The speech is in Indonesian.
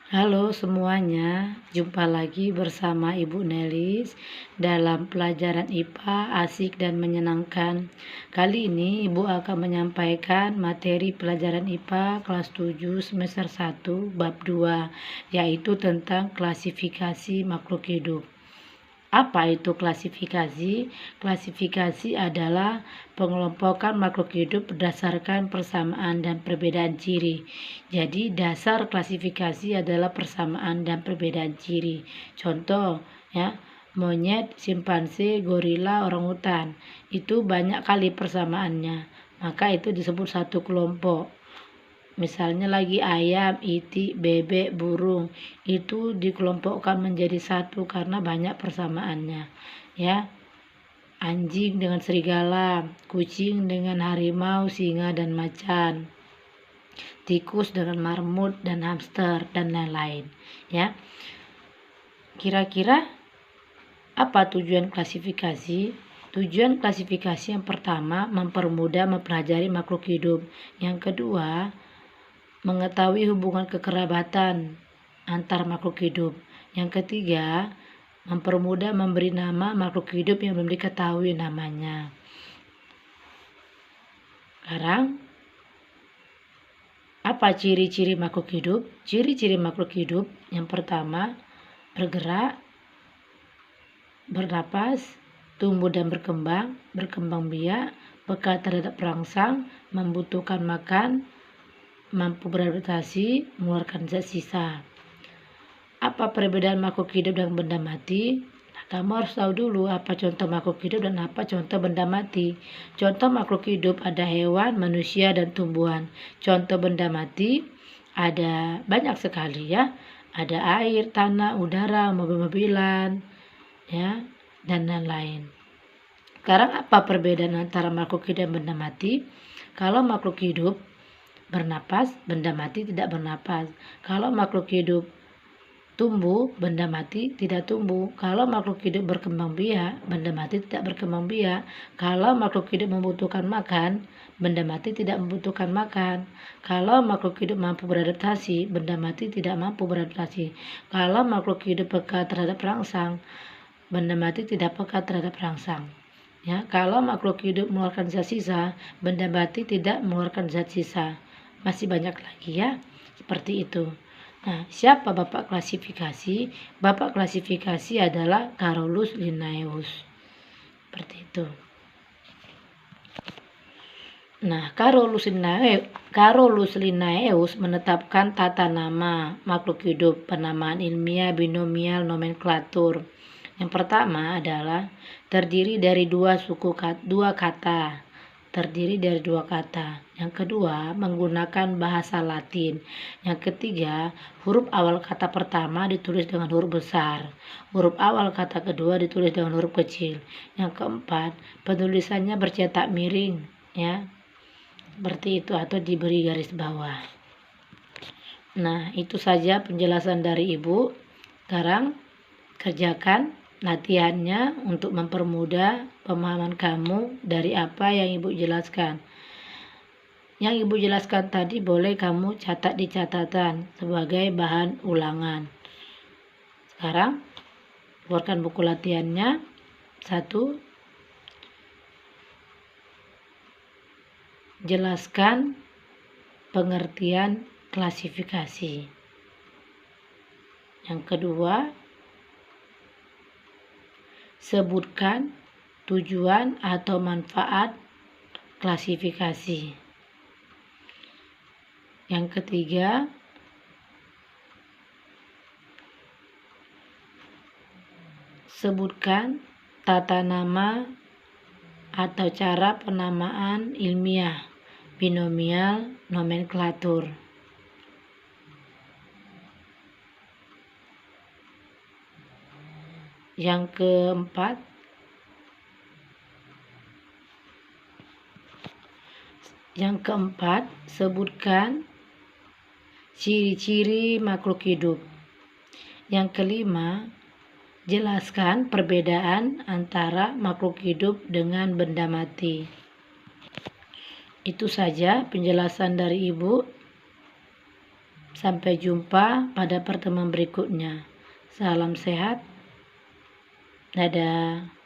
Halo semuanya, jumpa lagi bersama Ibu Nelis dalam pelajaran IPA asik dan menyenangkan. Kali ini Ibu akan menyampaikan materi pelajaran IPA kelas 7 semester 1 bab 2, yaitu tentang klasifikasi makhluk hidup. Apa itu klasifikasi? Klasifikasi adalah pengelompokan makhluk hidup berdasarkan persamaan dan perbedaan ciri. Jadi dasar klasifikasi adalah persamaan dan perbedaan ciri. Contoh ya, monyet, simpanse, gorila, orangutan. Itu banyak kali persamaannya. Maka itu disebut satu kelompok. Misalnya lagi ayam, itik, bebek, burung, itu dikelompokkan menjadi satu karena banyak persamaannya. Ya, anjing dengan serigala, kucing dengan harimau, singa dan macan, tikus dengan marmut dan hamster dan lain-lain. Ya, kira-kira apa tujuan klasifikasi? Tujuan klasifikasi yang pertama mempermudah mempelajari makhluk hidup. Yang kedua, mengetahui hubungan kekerabatan antar makhluk hidup. Yang ketiga, mempermudah memberi nama makhluk hidup yang belum diketahui namanya. Sekarang, apa ciri-ciri makhluk hidup? Ciri-ciri makhluk hidup yang pertama, bergerak, bernapas, tumbuh dan berkembang biak, peka terhadap perangsang, membutuhkan makan, mampu beradaptasi, mengeluarkan zat sisa. Apa perbedaan makhluk hidup dan benda mati? Nah, kamu harus tahu dulu apa contoh makhluk hidup dan apa contoh benda mati. Contoh makhluk hidup ada hewan, manusia, dan tumbuhan. Contoh benda mati ada banyak sekali ya. Ada air, tanah, udara, mobil-mobilan, ya, dan lain-lain. Sekarang apa perbedaan antara makhluk hidup dan benda mati? Kalau makhluk hidup bernapas, benda mati tidak bernapas. Kalau makhluk hidup tumbuh, benda mati tidak tumbuh. Kalau makhluk hidup berkembang biak, benda mati tidak berkembang biak. Kalau makhluk hidup membutuhkan makan, benda mati tidak membutuhkan makan. Kalau makhluk hidup mampu beradaptasi, benda mati tidak mampu beradaptasi. Kalau makhluk hidup peka terhadap perangsang, benda mati tidak peka terhadap perangsang. Ya, kalau makhluk hidup mengeluarkan zat sisa, benda mati tidak mengeluarkan zat sisa. Masih banyak lagi ya, seperti itu. Nah, siapa Bapak klasifikasi? Bapak klasifikasi adalah Carolus Linnaeus. Seperti itu. Nah, Carolus Linnaeus menetapkan tata nama makhluk hidup, penamaan ilmiah, binomial, nomenklatur. Yang pertama adalah terdiri dari dua kata. Yang kedua, menggunakan bahasa Latin. Yang ketiga, huruf awal kata pertama ditulis dengan huruf besar. Huruf awal kata kedua ditulis dengan huruf kecil. Yang keempat, penulisannya bercetak miring, ya. Seperti itu atau diberi garis bawah. Nah, itu saja penjelasan dari Ibu. Sekarang kerjakan latihannya untuk mempermudah pemahaman kamu dari apa yang Ibu jelaskan. Yang Ibu jelaskan tadi boleh kamu catat di catatan sebagai bahan ulangan. Sekarang keluarkan buku latihannya. 1. Jelaskan pengertian klasifikasi. Yang kedua, sebutkan tujuan atau manfaat klasifikasi. Yang ketiga, sebutkan tata nama atau cara penamaan ilmiah, binomial, nomenklatur. Yang keempat, sebutkan ciri-ciri makhluk hidup. Yang kelima, jelaskan perbedaan antara makhluk hidup dengan benda mati. Itu saja penjelasan dari Ibu. Sampai jumpa pada pertemuan berikutnya. Salam sehat. Dadah.